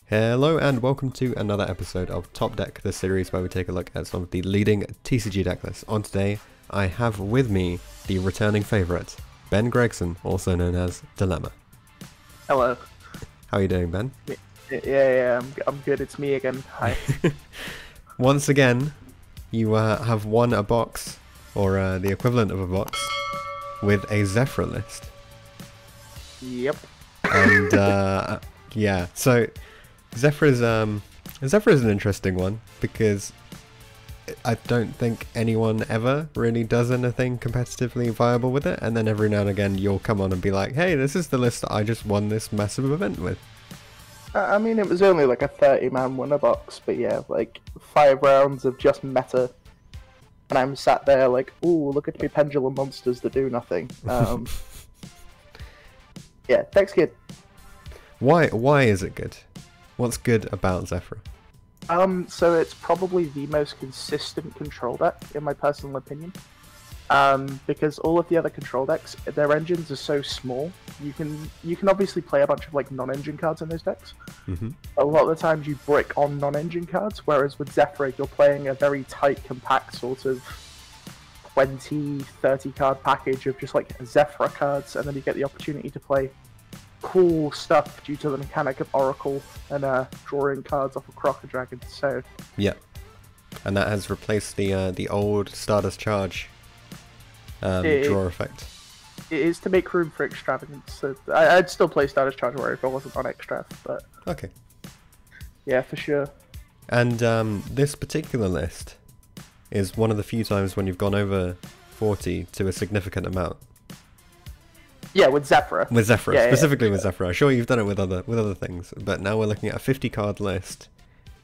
Hello and welcome to another episode of Top Deck, the series where we take a look at some of the leading TCG deck lists. On today, I have with me the returning favourite, Ben Gregson, also known as Dillema. Hello. How are you doing, Ben? Yeah, I'm good. It's me again. Hi. Once again, you have won a box, or the equivalent of a box, with a Zefra list. Yep. And yeah, so Zefra is an interesting one because I don't think anyone ever really does anything competitively viable with it, and then every now and again you'll come on and be like, hey, this is the list that I just won this massive event with. I mean, it was only like a 30-man winner box, but yeah, like 5 rounds of just meta, and I'm sat there like, ooh, look at me pendulum monsters that do nothing. Yeah, thanks, kid. Why is it good? What's good about Zefra? So it's probably the most consistent control deck, in my personal opinion. Because all of the other control decks, their engines are so small. You can obviously play a bunch of like non-engine cards in those decks. Mm-hmm. A lot of the times you brick on non-engine cards, whereas with Zefra you're playing a very tight, compact sort of 20, 30 card package of just like Zefra cards, and then you get the opportunity to play cool stuff due to the mechanic of Oracle and drawing cards off of Crocker Dragon. So yeah, and that has replaced the old Stardust Charge draw effect. It is to make room for extravagance. So I'd still play Stardust Charge Warrior if I wasn't on extra, but Okay. Yeah, for sure. And this particular list is one of the few times when you've gone over 40 to a significant amount. Yeah, with Zefra. With Zefra, yeah, specifically with Zefra. Sure, you've done it with other things, but now we're looking at a 50 card list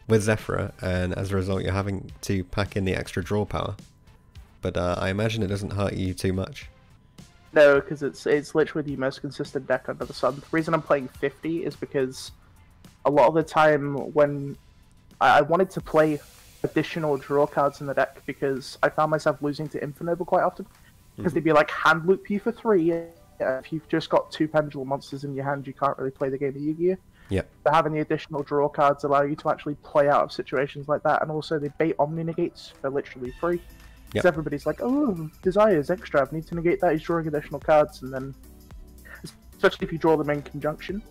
with Zefra, and as a result you're having to pack in the extra draw power. But I imagine it doesn't hurt you too much. No, because it's literally the most consistent deck under the sun. The reason I'm playing 50 is because a lot of the time when I wanted to play additional draw cards in the deck, because I found myself losing to Infinable quite often, because they'd be like, hand loop you for 3. If you've just got 2 pendulum monsters in your hand, you can't really play the game of YuGiOh. Yeah. But having the additional draw cards allow you to actually play out of situations like that, and also they bait Omni negates for literally free. Because everybody's like, oh, Desires, extra, I need to negate that, he's drawing additional cards, and then, especially if you draw them in conjunction.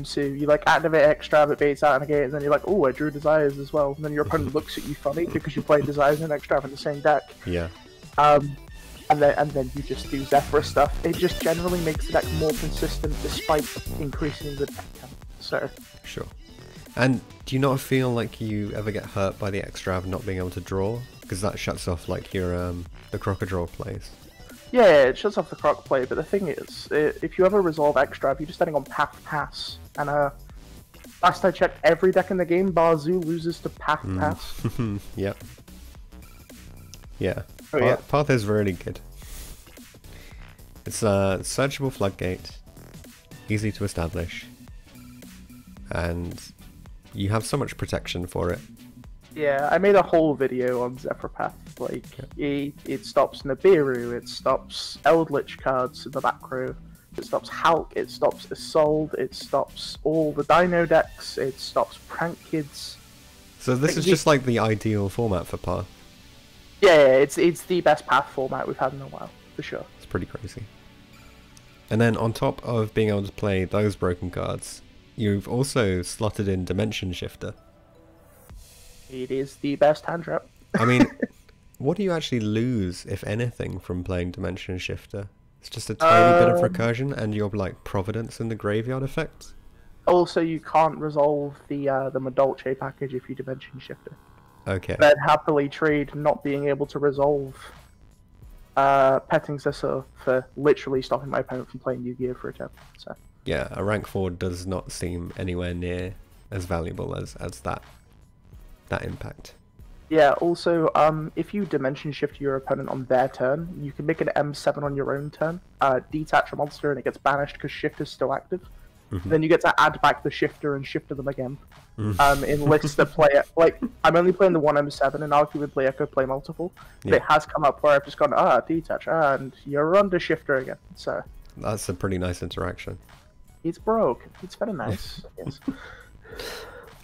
So you like activate extra, it baits out a negate, and then you're like, oh, I drew Desires as well. And then your opponent looks at you funny because you play Desires and extra in the same deck. Yeah. And then you just do Zefra stuff. It just generally makes the deck more consistent despite increasing the deck count. So Sure. And do you not feel like you ever get hurt by the extra of not being able to draw? Because that shuts off like your the Crocker draw plays. yeah, it shuts off the croc play, but the thing is, if you ever resolve extra, you're just standing on Path Pass. And last I checked, every deck in the game, bar Zoo, loses to Path Pass. Yep. Yeah. Oh, Path is really good. It's a searchable floodgate, easy to establish, and you have so much protection for it. Yeah, I made a whole video on Zefra Path. Like, it stops Nibiru, it stops Eldritch cards in the back row, it stops Hulk, it stops Isolde, it stops all the Dino decks, it stops Prank Kids. So this is just like the ideal format for Path. Yeah, it's the best Path format we've had in a while, for sure. It's pretty crazy. And then on top of being able to play those broken cards, you've also slotted in Dimension Shifter. It is the best hand trap. I mean, what do you actually lose, if anything, from playing Dimension Shifter? It's just a tiny bit of recursion and your like Providence in the graveyard effect. Also, you can't resolve the Madolche package if you Dimension Shifter. Okay. I'd happily trade not being able to resolve Petting Cecil for literally stopping my opponent from playing YuGiOh for a turn. So Yeah, a rank 4 does not seem anywhere near as valuable as that impact. yeah, also, if you Dimension Shift your opponent on their turn, you can make an M7 on your own turn, detach a monster and it gets banished because Shift is still active. Then you get to add back the Shifter and Shifter them again. In lists that play it. Like, I'm only playing the one M7, and arguably I could play multiple. But it has come up where I've just gone, detach, and you're under Shifter again. So That's a pretty nice interaction. it's broke. It's very nice. Yes.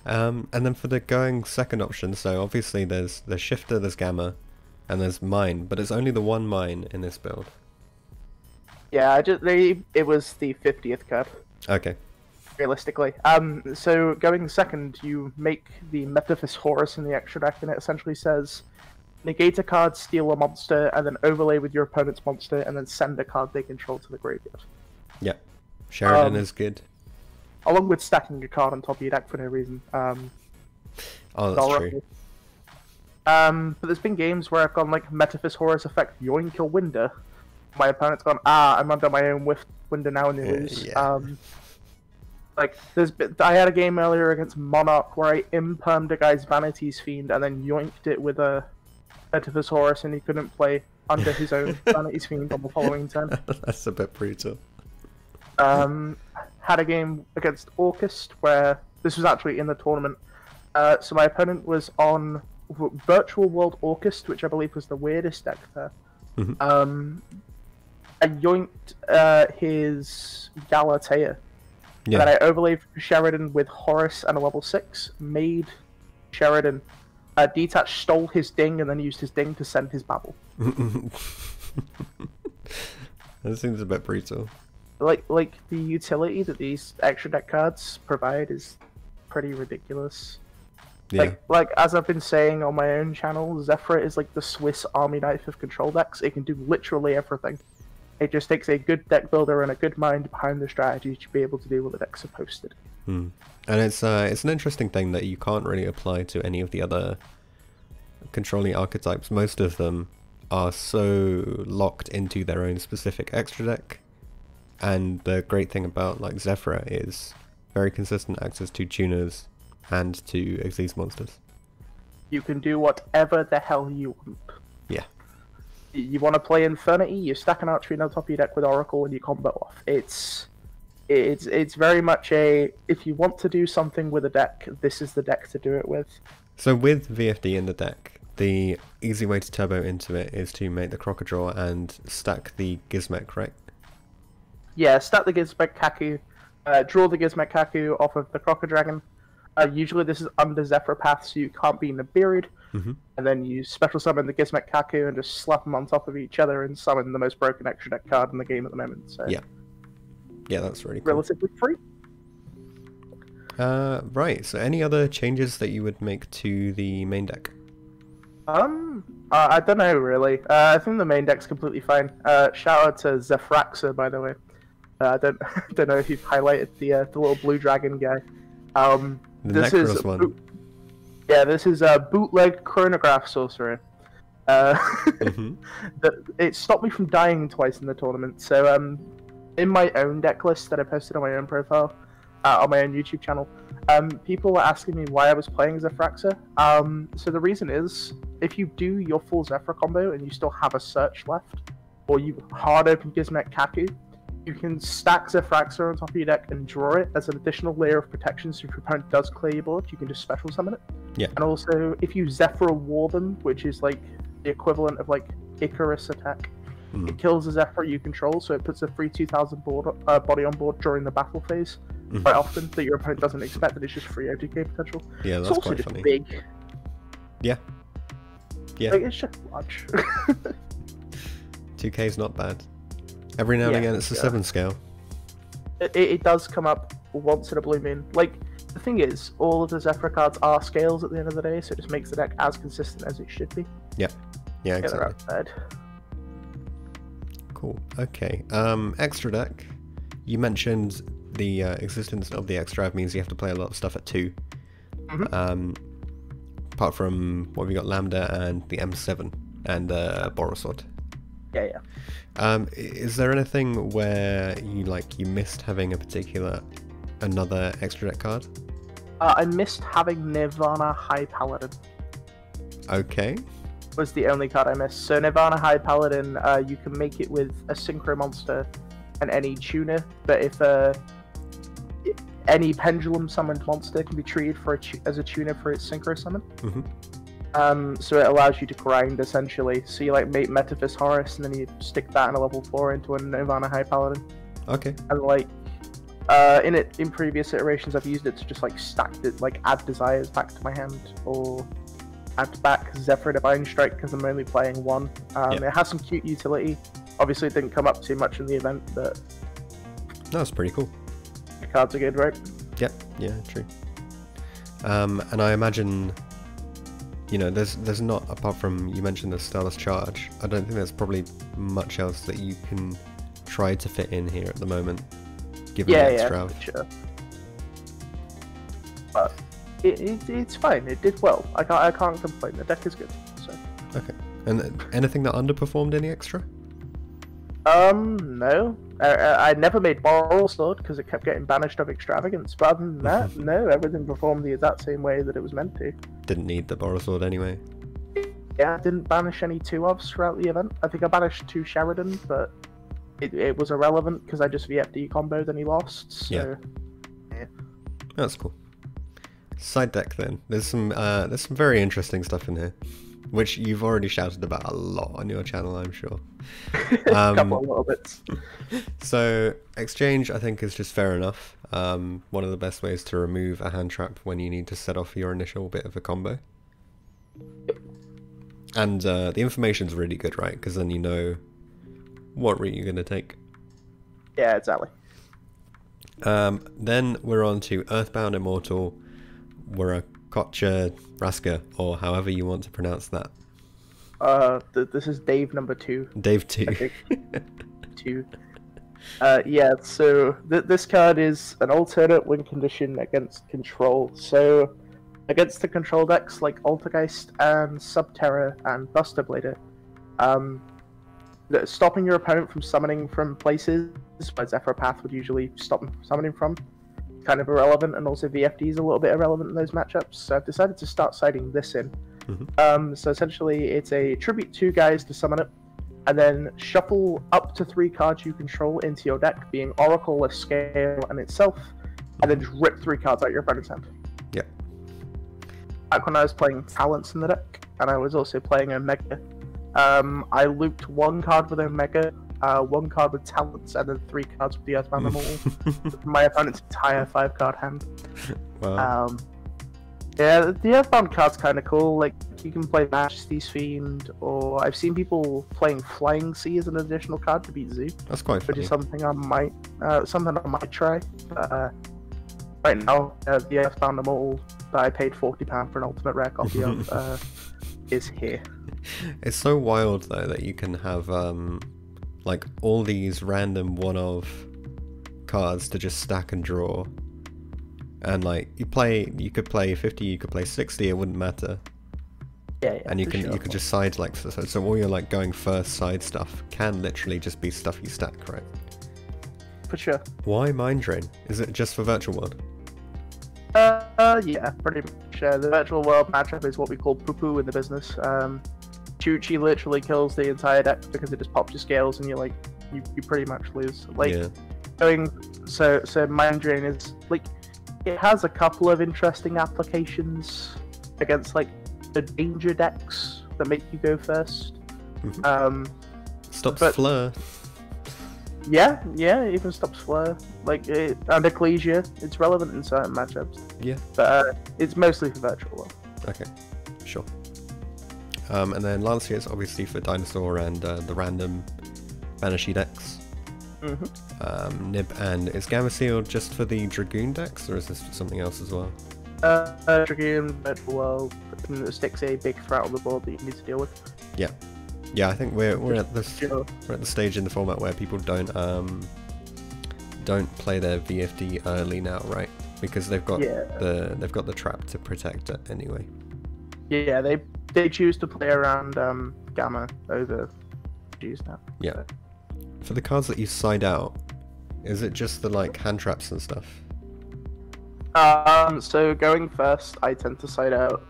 And then for the going second option, so obviously there's Shifter, there's Gamma, and there's Mine, but it's only the one Mine in this build. Yeah, it was the 50th card. Okay. Realistically. So going second, you make the Metaphys Horus in the extra deck, and it essentially says negate a card, steal a monster, and then overlay with your opponent's monster, and then send a card they control to the graveyard. Yeah. Sheridan is good. Along with stacking a card on top of your deck for no reason. Oh, that's true. But there's been games where I've gone like Metaphys Horus effect, yoink your Winder. My opponent's gone, I'm under my own Winder now, and they lose. Yeah. Like, I had a game earlier against Monarch where I impermed a guy's Vanity's Fiend and then yoinked it with a Metaphys Horus, and he couldn't play under his own Vanity's Fiend on the following turn. That's a bit brutal. Had a game against Orcust where this was actually in the tournament. So my opponent was on Virtual World Orcust, which I believe was the weirdest deck there. Mm-hmm. I yoinked his Galatea. Yeah. And then I overlaid Sheridan with Horus and a level 6, made Sheridan detach, stole his ding, and then used his ding to send his Babel. That seems a bit brutal. Like the utility that these extra deck cards provide is pretty ridiculous. Yeah. Like as I've been saying on my own channel, Zefra is like the Swiss Army knife of control decks. It can do literally everything. It just takes a good deck builder and a good mind behind the strategy to be able to do what the deck's supposed to do. And it's an interesting thing that you can't really apply to any of the other controlling archetypes. Most of them are so locked into their own specific extra deck. And the great thing about like Zefra is very consistent access to tuners and to Xyz monsters. You can do whatever the hell you want. Yeah. You want to play Infernity, you stack an Archfiend on top of your deck with Oracle and you combo off. It's very much if you want to do something with a deck, this is the deck to do it with. So with VFD in the deck, the easy way to turbo into it is to make the Crocodile and stack the Gizmek, right? Yeah, stack the Gizmek Kaku, draw the Gizmek Kaku off of the Crocodragon. Usually this is under Zefra Path, so you can't be in a buried. And then you special summon the Gizmek Kaku and just slap them on top of each other and summon the most broken extra deck card in the game at the moment. So yeah, that's really cool. Relatively free. Right. So any other changes that you would make to the main deck? I don't know really. I think the main deck's completely fine. Shout out to Zefraxa, by the way. I don't know if you've highlighted the little blue dragon guy. This is one. Yeah, this is a bootleg chronograph sorcerer. It stopped me from dying twice in the tournament. So in my own deck list that I posted on my own profile, on my own YouTube channel, people were asking me why I was playing Zefraxa. So the reason is, if you do your full Zefra combo and you still have a search left, or you hard open Gizmek Kaku, you can stack Zefraxa on top of your deck and draw it as an additional layer of protection, so if your opponent does clear your board, you can just special summon it. Yeah. And also, if you Zefra War them, which is like the equivalent of like Icarus attack, it kills a Zefra you control, so it puts a free 2000 body on board during the battle phase, quite often, that your opponent doesn't expect, that it's just free OTK potential. Yeah, that's quite funny. Big. Yeah. Yeah. Like, it's just large. 2K is not bad. Every now and again, it's a 7 scale. It does come up once in a blue moon. Like, the thing is, all of the Zefra cards are scales at the end of the day, so it just makes the deck as consistent as it should be. Yeah. Yeah, exactly. Cool. Okay. Extra deck. You mentioned the existence of the extra means you have to play a lot of stuff at 2. Apart from what we got, Lambda and the M7 and Borosword. Yeah. Is there anything where you missed having another extra deck card? I missed having Nirvana High Paladin. Okay. Was the only card I missed. So Nirvana High Paladin, you can make it with a Synchro monster and any tuner, but if any pendulum summoned monster can be treated as a tuner for its Synchro summon. So it allows you to grind, essentially. So you make Metaphys Horus, and then you stick that in a level 4 into a Nirvana High Paladin. Okay. And In previous iterations, I've used it to just like stack it, like add desires back to my hand, or add back Zefra Divine Strike because I'm only playing one. It has some cute utility. Obviously, it didn't come up too much in the event, but that's pretty cool. The cards are good, right? Yep. Yeah, true. And I imagine, you know, there's not, apart from you mentioned the Starless Charge, I don't think there's probably much else that you can try to fit in here at the moment, given the extra. Yeah, sure. But it's fine. It did well. I can't complain. The deck is good. So. Okay. And anything that underperformed any extra? No. I never made Boral Sword because it kept getting banished of Extravagance. But other than that, no, everything performed the exact same way that it was meant to. Didn't need the Boral Sword anyway. Yeah, I didn't banish any 2-ofs throughout the event. I think I banished 2 Sheridan, but it was irrelevant because I just VFD comboed and he lost. So, yeah. That's cool. Side deck then. There's some very interesting stuff in here, which you've already shouted about a lot on your channel, I'm sure. A couple of little bits. So exchange, I think, is just fair enough. One of the best ways to remove a hand trap when you need to set off your initial bit of a combo. And the information's really good, right? Because then you know what route you're going to take. Yeah, exactly. Then we're on to Earthbound Immortal Warakotcha Raska, or however you want to pronounce that. This is Dave number 2. Dave 2. 2. Yeah, so this card is an alternate win condition against control. So against the control decks like Altergeist and Subterra and Buster Blader, stopping your opponent from summoning from places where Zefra Path would usually stop them from summoning from, kind of irrelevant, and also VFD is a little bit irrelevant in those matchups. So I've decided to start siding this in. So essentially, it's a tribute 2 guys to summon it, and then shuffle up to 3 cards you control into your deck, being Oracle, Escale, and itself, and then just rip 3 cards out your opponent's hand. Yep. Back when I was playing Talents in the deck, and I was also playing Omega, I looped 1 card with Omega, 1 card with Talents, and then 3 cards with the Earthbound Immortal. My opponent's entire 5-card hand. Wow. Yeah, the Earthbound card's kind of cool. Like, you can play Majesty's Fiend, or I've seen people playing Flying Sea as an additional card to beat Zoo. That's quite funny. Which is something I might try. But, right now, the Earthbound Immortal that I paid £40 for an ultimate rare copy of is here. It's so wild though that you can have like all these random one-of cards to just stack and draw. And like you could play 50, you could play 60, it wouldn't matter. Yeah, and you could just side like so all your like going first side stuff can literally just be stuff you stack, right? For sure. Why Mind Drain? Is it just for Virtual World? Yeah, pretty much. The Virtual World matchup is what we call poo-poo in the business. Chuchi literally kills the entire deck because it just pops your scales and you pretty much lose. Like so Mind Drain is like, it has a couple of interesting applications against like the danger decks that make you go first. Stops Fleur. Yeah, it even stops Fleur. Like, and Ecclesia, it's relevant in certain matchups. Yeah. But it's mostly for Virtual World. Okay, sure. And then Lancia is obviously for Dinosaur and the random Banishy decks. Nib and is Gamma Seal just for the Dragoon decks, or is this for something else as well? Dragoon, Virtual World, sticks a big threat on the board that you need to deal with. Yeah. Yeah, I think we're at this we're at the stage in the format where people don't play their VFD early now, right? Because they've got the trap to protect it anyway. Yeah, they choose to play around Gamma over G's now. Yeah. So. For the cards that you side out, is it just the like hand traps and stuff? So going first, I tend to side out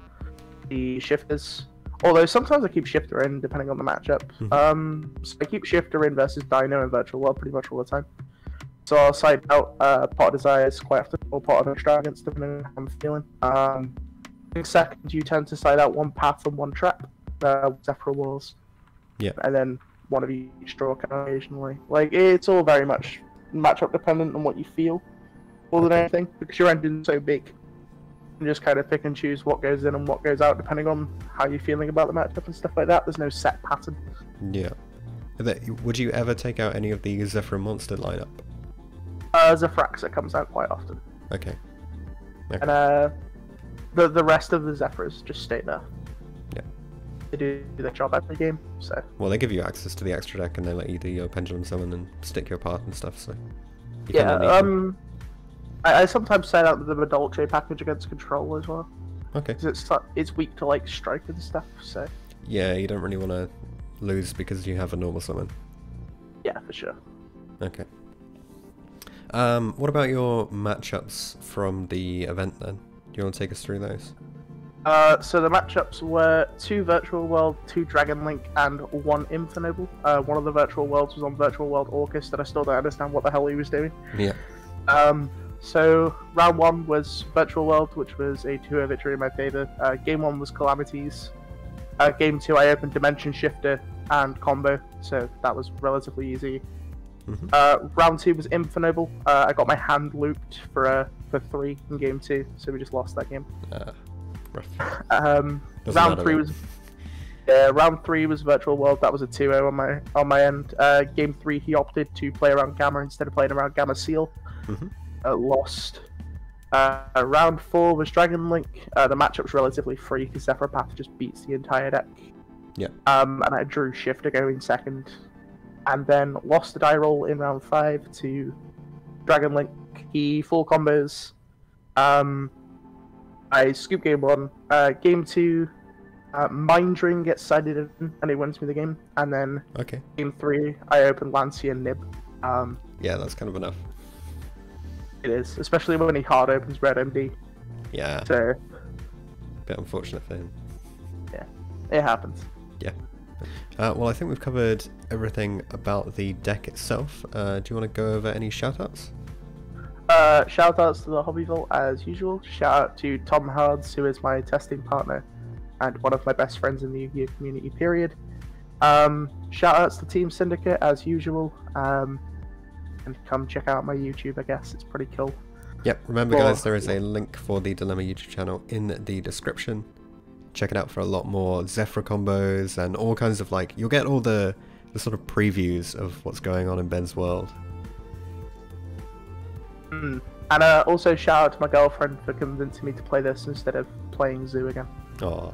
the shifters. Although sometimes I keep Shifter in, depending on the matchup. So I keep Shifter in versus Dino and Virtual World pretty much all the time. So I'll side out Pot of Desires quite often, or Pot of Extravagance, depending on how I'm feeling. Second, you tend to side out 1 Path and 1 Trap, Zefra Walls. Yeah. And then 1 of each draw occasionally. Like, it's all very much matchup dependent on what you feel. more than anything, because your engine's so big. You just kind of pick and choose what goes in and what goes out depending on how you're feeling about the matchup and stuff like that. There's no set pattern. Yeah. Would you ever take out any of the Zefra monster lineup? Zefra comes out quite often. Okay. And the rest of the Zefras just stay there. Yeah. They do their job every game, so. Well, they give you access to the extra deck, and they let you do your pendulum summon and stick your path and stuff. So. Yeah. I sometimes set out the Dolce package against control as well. Okay. Because it's weak to like strike and stuff, so. Yeah, you don't really want to lose because you have a normal summon. Yeah, for sure. Okay. What about your matchups from the event then? Do you want to take us through those? So the matchups were 2 Virtual World, 2 Dragon Link, and 1 Infernoble. One of the Virtual Worlds was on Virtual World Orcus, and I still don't understand what the hell he was doing. Yeah. So round 1 was Virtual World, which was a 2-0 victory in my favour. Game 1 was Calamities. Game 2 I opened Dimension Shifter and Combo, so that was relatively easy. Mm-hmm. Round 2 was Infernoble. I got my hand looped for 3 in Game 2, so we just lost that game. Rough. Round 3 was round 3 was Virtual World. That was a 2-0 on my end. Game 3 he opted to play around Gamma instead of playing around Gamma Seal. Mm-hmm. Lost. Round 4 was Dragon Link. The matchup's relatively free because Zefra Path just beats the entire deck. Yeah. And I drew Shifter going second. And then lost the die roll in round 5 to Dragon Link. He full combos. I scoop game 1. Game 2, Mind Ring gets sided in and he wins me the game. And then game 3, I open Lancia and Nib. Yeah, that's kind of enough. It is, especially when he hard opens Red MD. Yeah. So. Bit unfortunate for him. Yeah, it happens. Yeah. Well, I think we've covered everything about the deck itself. Do you want to go over any shoutouts? Shoutouts to the Hobby Vault as usual. Shout out to Tom Hards, who is my testing partner and one of my best friends in the YuGiOh community, period. Shoutouts to Team Syndicate as usual. And come check out my YouTube, I guess. It's pretty cool. Yep, remember guys, there is a link for the Dillema YouTube channel in the description. Check it out for a lot more Zefra combos and all kinds of you'll get all the sort of previews of what's going on in Ben's world. And also shout out to my girlfriend for convincing me to play this instead of playing Zoo again. Oh.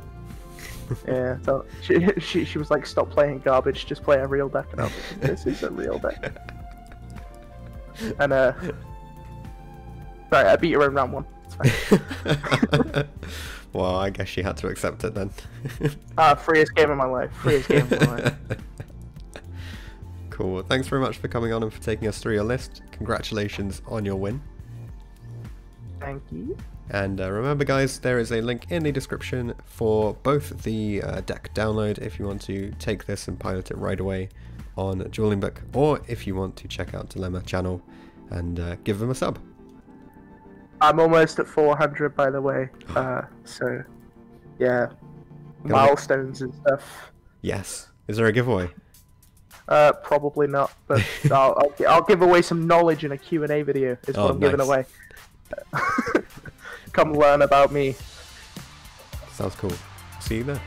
Yeah, so she was like, stop playing garbage, just play a real deck. And I was like, this is a real deck. And sorry, I beat her in round 1. It's fine. Well, I guess she had to accept it then. Freest game of my life. Freest game of my life. Cool. Thanks very much for coming on and for taking us through your list. Congratulations on your win. Thank you. And remember guys, there is a link in the description for both the deck download if you want to take this and pilot it right away on Dueling Book, or if you want to check out Dillema channel and give them a sub. I'm almost at 400 by the way, so yeah, milestones and stuff. Yes. Is there a giveaway? Probably not, but I'll give away some knowledge in a Q&A video is what I'm giving away. Come learn about me. Sounds cool. See you there.